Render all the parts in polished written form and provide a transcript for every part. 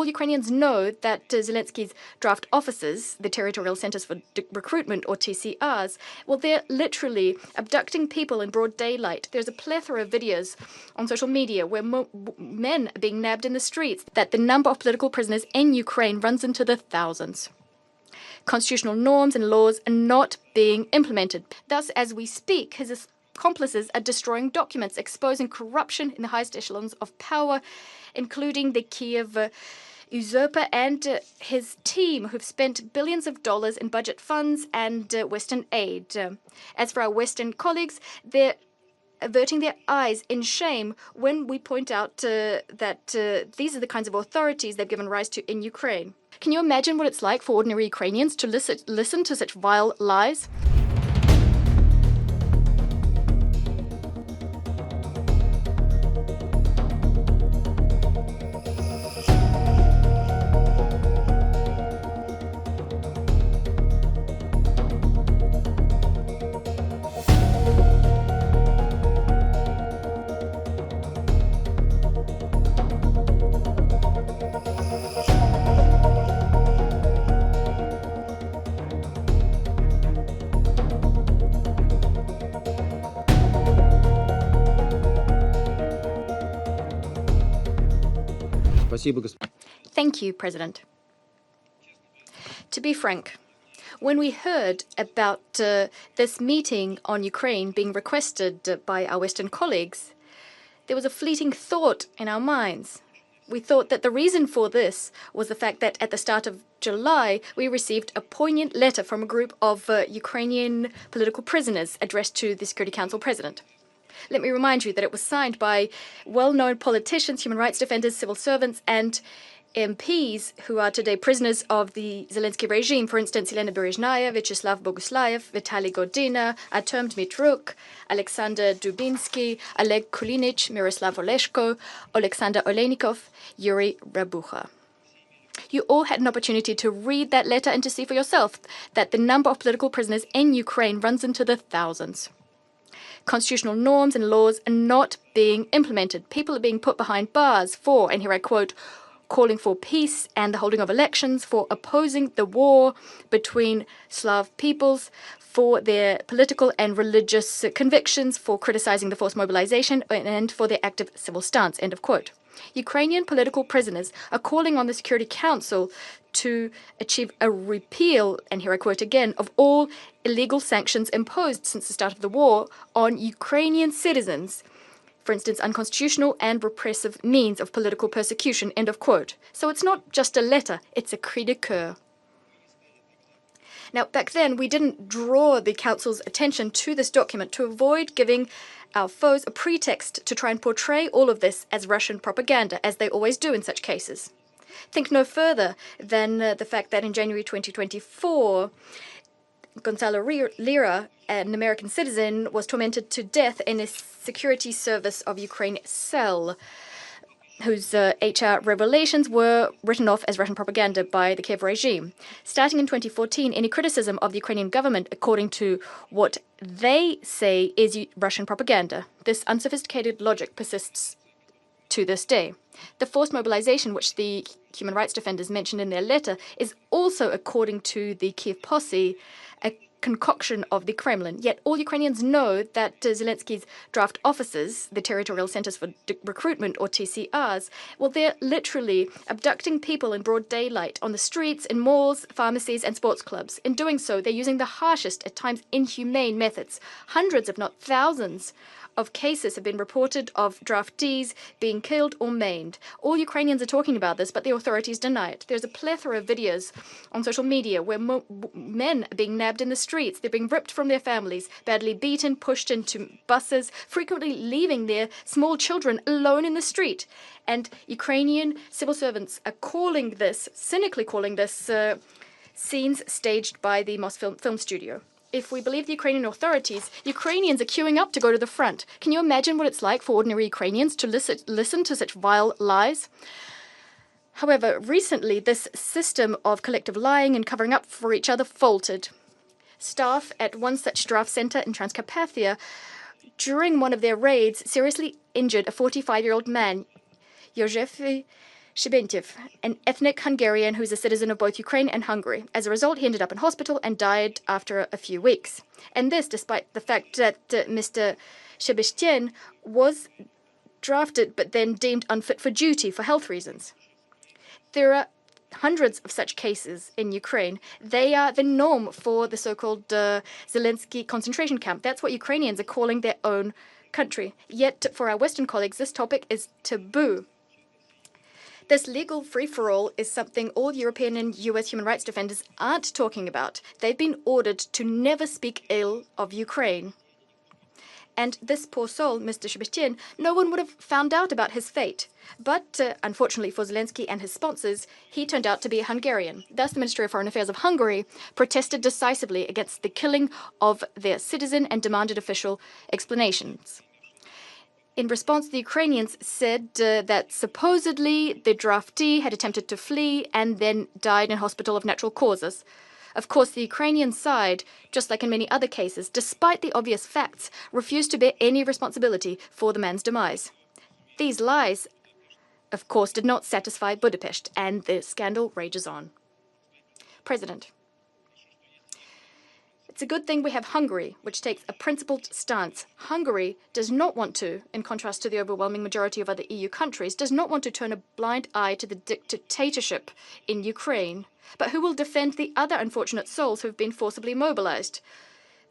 all Ukrainians know that Zelensky's draft officers, the Territorial Centers for Recruitment, or TCRs, well, they're literally abducting people in broad daylight. There's a plethora of videos on social media where men are being nabbed in the streets, that the number of political prisoners in Ukraine runs into the thousands. Constitutional norms and laws are not being implemented. Thus, as we speak, his accomplices are destroying documents, exposing corruption in the highest echelons of power, including the Kyiv usurper and his team, who've spent billions of dollars in budget funds and Western aid. As for our Western colleagues, they're averting their eyes in shame when we point out that these are the kinds of authorities they've given rise to in Ukraine. Can you imagine what it's like for ordinary Ukrainians to listen to such vile lies? Thank you, President. To be frank, when we heard about this meeting on Ukraine being requested by our Western colleagues, there was a fleeting thought in our minds. We thought that the reason for this was the fact that at the start of July, we received a poignant letter from a group of Ukrainian political prisoners addressed to the Security Council President. Let me remind you that it was signed by well-known politicians, human rights defenders, civil servants, and MPs who are today prisoners of the Zelensky regime. For instance, Elena Berezhnaya, Vyacheslav Boguslayev, Vitaly Godina, Artem Dmitruk, Alexander Dubinsky, Oleg Kulinich, Miroslav Oleshko, Alexander Oleynikov, Yuri Rabucha. You all had an opportunity to read that letter and to see for yourself that the number of political prisoners in Ukraine runs into the thousands. Constitutional norms and laws are not being implemented. People are being put behind bars for, and here I quote, calling for peace and the holding of elections, for opposing the war between Slav peoples, for their political and religious convictions, for criticizing the forced mobilization, and for their active civil stance, end of quote. Ukrainian political prisoners are calling on the Security Council to achieve a repeal, and here I quote again, of all illegal sanctions imposed since the start of the war on Ukrainian citizens, for instance, unconstitutional and repressive means of political persecution, end of quote. So it's not just a letter, it's a cri de coeur. Now, back then, we didn't draw the Council's attention to this document to avoid giving our foes a pretext to try and portray all of this as Russian propaganda, as they always do in such cases. Think no further than the fact that in January 2024, Gonzalo Lira, an American citizen, was tormented to death in a security service of Ukraine cell, whose HR revelations were written off as Russian propaganda by the Kyiv regime. Starting in 2014, any criticism of the Ukrainian government, according to what they say is Russian propaganda. This unsophisticated logic persists to this day. The forced mobilization, which the human rights defenders mentioned in their letter, is also, according to the Kyiv posse, a concoction of the Kremlin. Yet all Ukrainians know that Zelensky's draft officers, the Territorial Centers for Recruitment, or TCRs, well, they're literally abducting people in broad daylight on the streets, in malls, pharmacies, and sports clubs. In doing so, they're using the harshest, at times inhumane methods. Hundreds, if not thousands, of cases have been reported of draftees being killed or maimed. All Ukrainians are talking about this, but the authorities deny it. There's a plethora of videos on social media where men are being nabbed in the streets. They're being ripped from their families, badly beaten, pushed into buses, frequently leaving their small children alone in the street. And Ukrainian civil servants are calling this, cynically calling this, scenes staged by the Moscow film studio. If we believe the Ukrainian authorities, Ukrainians are queuing up to go to the front. Can you imagine what it's like for ordinary Ukrainians to listen to such vile lies? However, recently, this system of collective lying and covering up for each other faltered. Staff at one such draft center in Transcarpathia, during one of their raids, seriously injured a 45-year-old man, Józef Shebentiev, an ethnic Hungarian who's a citizen of both Ukraine and Hungary. As a result, he ended up in hospital and died after a few weeks. And this despite the fact that Mr. Shebestien was drafted but then deemed unfit for duty for health reasons. There are hundreds of such cases in Ukraine. They are the norm for the so-called Zelensky concentration camp. That's what Ukrainians are calling their own country. Yet, for our Western colleagues, this topic is taboo. This legal free-for-all is something all European and US human rights defenders aren't talking about. They've been ordered to never speak ill of Ukraine. And this poor soul, Mr. Shebestien, no one would have found out about his fate. But, unfortunately for Zelensky and his sponsors, he turned out to be a Hungarian. Thus, the Ministry of Foreign Affairs of Hungary protested decisively against the killing of their citizen and demanded official explanations. In response, the Ukrainians said that supposedly the draftee had attempted to flee and then died in hospital of natural causes. Of course, the Ukrainian side, just like in many other cases, despite the obvious facts, refused to bear any responsibility for the man's demise. These lies, of course, did not satisfy Budapest, and the scandal rages on. President. It's a good thing we have Hungary, which takes a principled stance. Hungary does not want to, in contrast to the overwhelming majority of other EU countries, does not want to turn a blind eye to the dictatorship in Ukraine, but who will defend the other unfortunate souls who have been forcibly mobilized.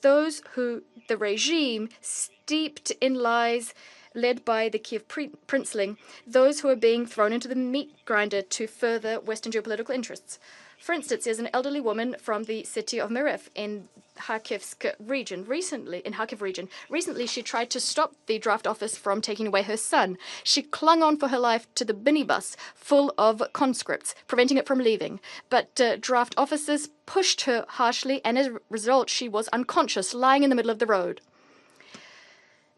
Those who the regime, steeped in lies, led by the Kyiv princeling, those who are being thrown into the meat grinder to further Western geopolitical interests. For instance, there's an elderly woman from the city of Myrev in Kharkiv region. Recently, she tried to stop the draft office from taking away her son. She clung on for her life to the minibus full of conscripts, preventing it from leaving. But draft officers pushed her harshly, and as a result, she was unconscious, lying in the middle of the road.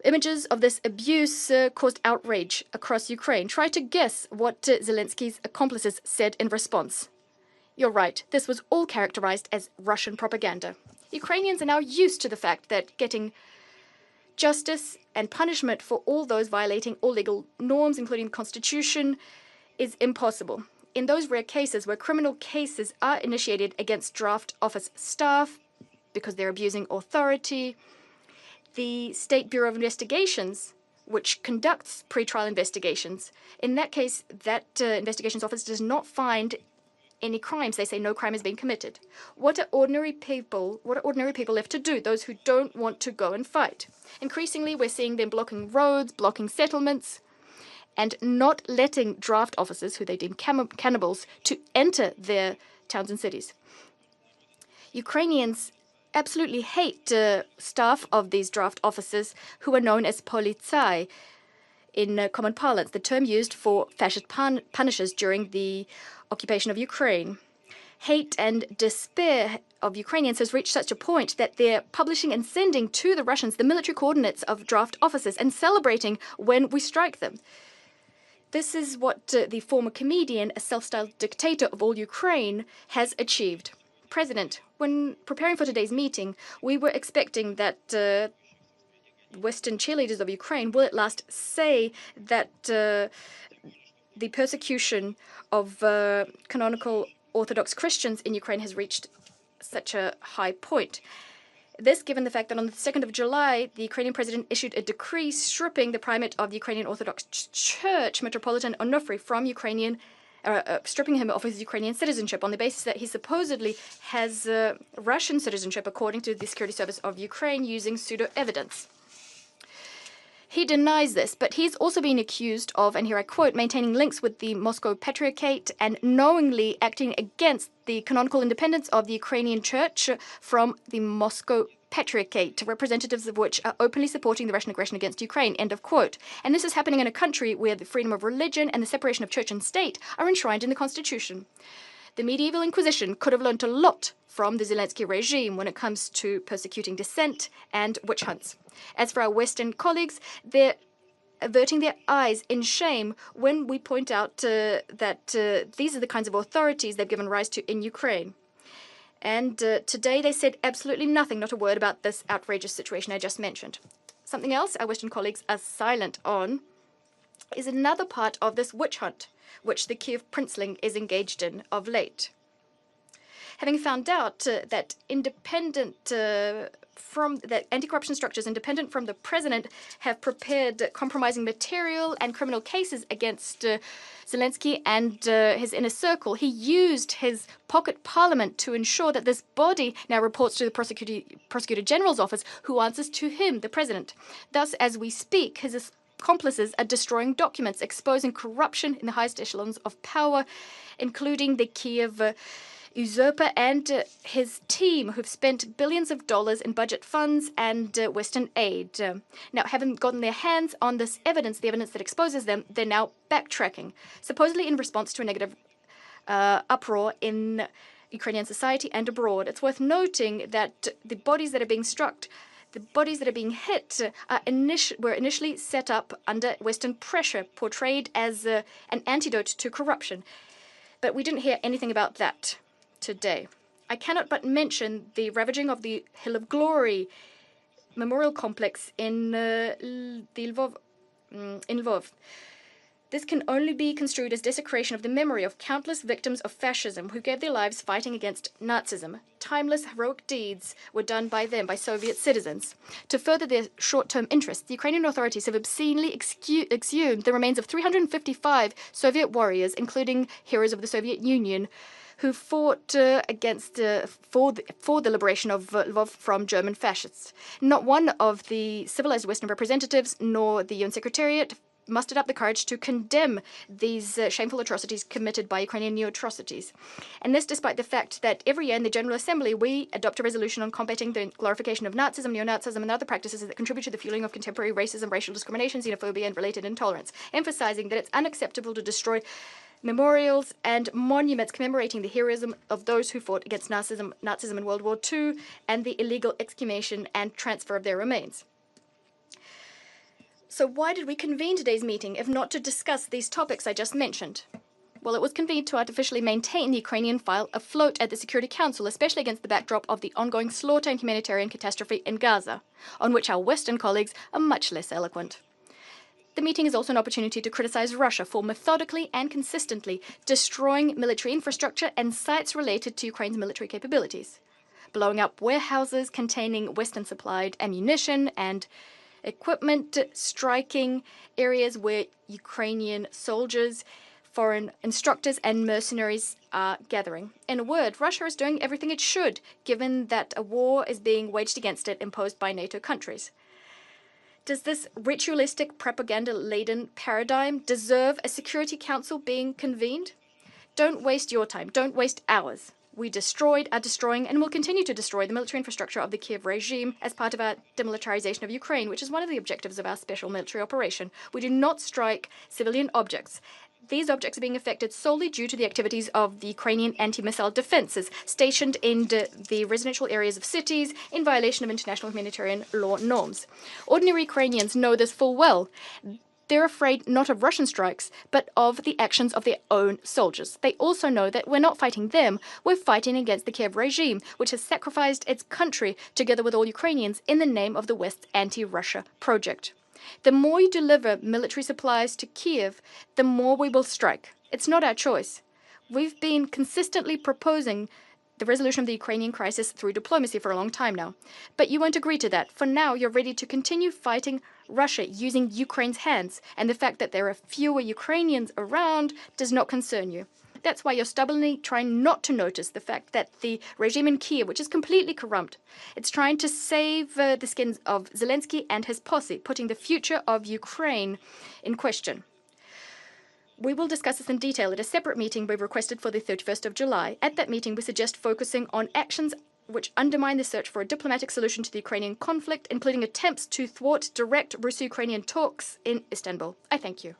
Images of this abuse caused outrage across Ukraine. Try to guess what Zelensky's accomplices said in response. You're right, this was all characterized as Russian propaganda. Ukrainians are now used to the fact that getting justice and punishment for all those violating all legal norms, including the Constitution, is impossible. In those rare cases where criminal cases are initiated against draft office staff because they're abusing authority, the State Bureau of Investigations, which conducts pre-trial investigations, in that case, that investigations office does not find any crimes. They say no crime has been committed. What are ordinary people left to do, those who don't want to go and fight? Increasingly, we're seeing them blocking roads, blocking settlements, and not letting draft officers, who they deem cannibals, to enter their towns and cities. Ukrainians absolutely hate staff of these draft officers who are known as politsai in common parlance, the term used for fascist punishers during the occupation of Ukraine. Hate and despair of Ukrainians has reached such a point that they're publishing and sending to the Russians the military coordinates of draft officers and celebrating when we strike them. This is what the former comedian, a self-styled dictator of all Ukraine, has achieved. President, when preparing for today's meeting, we were expecting that Western cheerleaders of Ukraine will at last say that the persecution of canonical Orthodox Christians in Ukraine has reached such a high point. This, given the fact that on the 2nd of July, the Ukrainian president issued a decree stripping the primate of the Ukrainian Orthodox Church, Metropolitan Onufry, from stripping him of his Ukrainian citizenship on the basis that he supposedly has Russian citizenship, according to the Security Service of Ukraine, using pseudo-evidence. He denies this, but he's also been accused of, and here I quote, maintaining links with the Moscow Patriarchate and knowingly acting against the canonical independence of the Ukrainian Church from the Moscow Patriarchate, representatives of which are openly supporting the Russian aggression against Ukraine, end of quote. And this is happening in a country where the freedom of religion and the separation of church and state are enshrined in the Constitution. The medieval Inquisition could have learnt a lot from the Zelensky regime when it comes to persecuting dissent and witch hunts. As for our Western colleagues, they're averting their eyes in shame when we point out that these are the kinds of authorities they've given rise to in Ukraine. And today they said absolutely nothing, not a word about this outrageous situation I just mentioned. Something else our Western colleagues are silent on is another part of this witch hunt. which the Kyiv princeling is engaged in of late. Having found out that anti-corruption structures independent from the president have prepared compromising material and criminal cases against Zelensky and his inner circle, he used his pocket parliament to ensure that this body now reports to the Prosecutor General's office, who answers to him, the president. Thus, as we speak, his accomplices are destroying documents exposing corruption in the highest echelons of power, including the Kyiv usurper and his team, who've spent billions of dollars in budget funds and Western aid. Now, having gotten their hands on this evidence, the evidence that exposes them, they're now backtracking, supposedly in response to a negative uproar in Ukrainian society and abroad. It's worth noting that the bodies that are being struck, the bodies that are being hit, were initially set up under Western pressure, portrayed as an antidote to corruption. But we didn't hear anything about that today. I cannot but mention the ravaging of the Hill of Glory memorial complex in Lvov. This can only be construed as desecration of the memory of countless victims of fascism who gave their lives fighting against Nazism. Timeless heroic deeds were done by them, by Soviet citizens. To further their short-term interests, the Ukrainian authorities have obscenely exhumed the remains of 355 Soviet warriors, including heroes of the Soviet Union, who fought for the liberation of Lvov from German fascists. Not one of the civilized Western representatives nor the UN Secretariat mustered up the courage to condemn these shameful atrocities committed by Ukrainian neo-atrocities. And this despite the fact that every year in the General Assembly we adopt a resolution on combating the glorification of Nazism, neo-Nazism and other practices that contribute to the fueling of contemporary racism, racial discrimination, xenophobia and related intolerance, emphasizing that it's unacceptable to destroy memorials and monuments commemorating the heroism of those who fought against Nazism in World War II and the illegal exhumation and transfer of their remains. So why did we convene today's meeting if not to discuss these topics I just mentioned? Well, it was convened to artificially maintain the Ukrainian file afloat at the Security Council, especially against the backdrop of the ongoing slaughter and humanitarian catastrophe in Gaza, on which our Western colleagues are much less eloquent. The meeting is also an opportunity to criticize Russia for methodically and consistently destroying military infrastructure and sites related to Ukraine's military capabilities, blowing up warehouses containing Western-supplied ammunition and equipment, striking areas where Ukrainian soldiers, foreign instructors and mercenaries are gathering. In a word, Russia is doing everything it should, given that a war is being waged against it imposed by NATO countries. Does this ritualistic, propaganda-laden paradigm deserve a Security Council being convened? Don't waste your time. Don't waste ours. We destroyed, are destroying, and will continue to destroy the military infrastructure of the Kyiv regime as part of our demilitarization of Ukraine, which is one of the objectives of our special military operation. We do not strike civilian objects. These objects are being affected solely due to the activities of the Ukrainian anti-missile defenses stationed in the residential areas of cities in violation of international humanitarian law norms. Ordinary Ukrainians know this full well. They're afraid not of Russian strikes, but of the actions of their own soldiers. They also know that we're not fighting them, we're fighting against the Kyiv regime, which has sacrificed its country, together with all Ukrainians, in the name of the West's anti-Russia project. The more you deliver military supplies to Kyiv, the more we will strike. It's not our choice. We've been consistently proposing the resolution of the Ukrainian crisis through diplomacy for a long time now. But you won't agree to that. For now, you're ready to continue fighting Russia using Ukraine's hands, and the fact that there are fewer Ukrainians around does not concern you. That's why you're stubbornly trying not to notice the fact that the regime in Kyiv, which is completely corrupt, it's trying to save the skins of Zelensky and his posse, putting the future of Ukraine in question. We will discuss this in detail at a separate meeting we've requested for the 31st of July. At that meeting, we suggest focusing on actions which undermine the search for a diplomatic solution to the Ukrainian conflict, including attempts to thwart direct Russo-Ukrainian talks in Istanbul. I thank you.